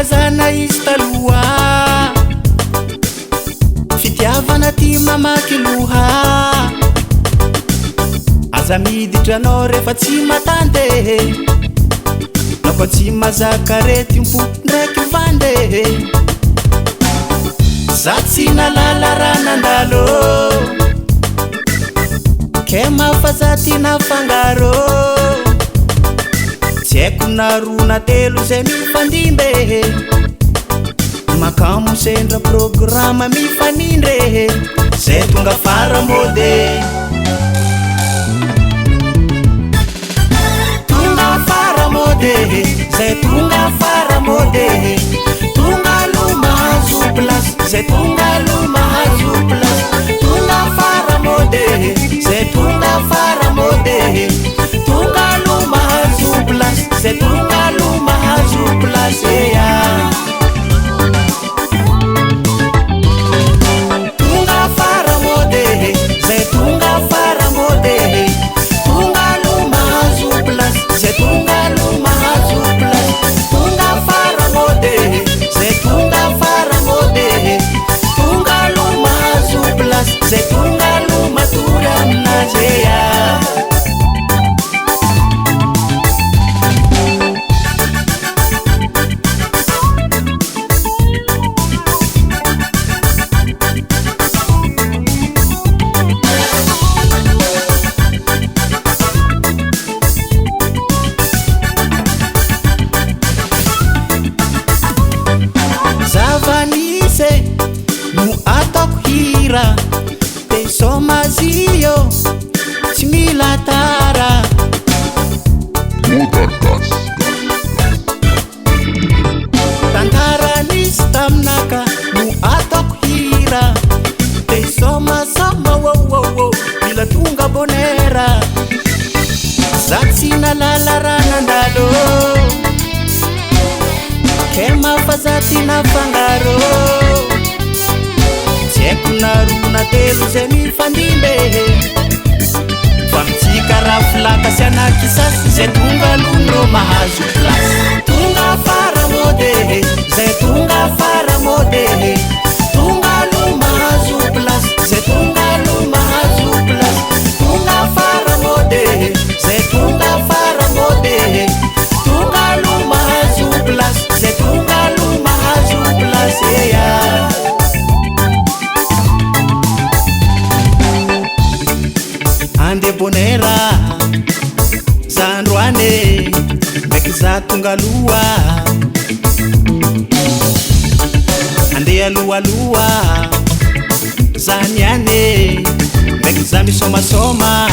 nilazana izy taloha, fitiavana ty mamaky loha. Aza miditra anao rehefa tsy matandehe, nako tsy mazaka rety mpo ndraiky vande. Za tsy nalala raha nandalo, ke mafaza ty nafangaro. Tsy haiko na roa na telo zay mifandimbe, makamo sendra programa mifanindre. Zay tonga fara mode, tonga fara mode, zay tonga fara mode. Tonga luma hazo place, zay tonga luma hazo place. Tonga fara mode, zay tonga fara mode. Tonga luma hazo place, zay tonga luma hazo place ya. Tonga fara mode, zay tonga fara mode. Tonga luma hazo place, zay tonga luma hazo place. Tonga fara mode, zay tonga fara mode. Tonga luma hazo place, zay tonga luma tura aminazy ya. Zavanise no ataoko hira, te somazio tsy mila tara. Tantara nisy taminaka no ataoko hira, te somasama wowowo mila tonga bonera. Za tsy nalala raha nandalo, ke mafaza ty nafangaro. Tsy haiko na roa na telo zay mifandimbe, fa mitsika raha filaka sy anaky sasy. Zay tonga londro mahazo place. Tonga fara mode, zay tonga fara mode. Tonga luma hazo place, zay tonga luma hazo place. Tonga fara mode, zay tonga fara mode. Tonga luma hazo place, zay tonga luma hazo place ya. Ande bonera zandroane, maiky za tonga loa. Ande aloaloa za niane, maiky za misomasoma.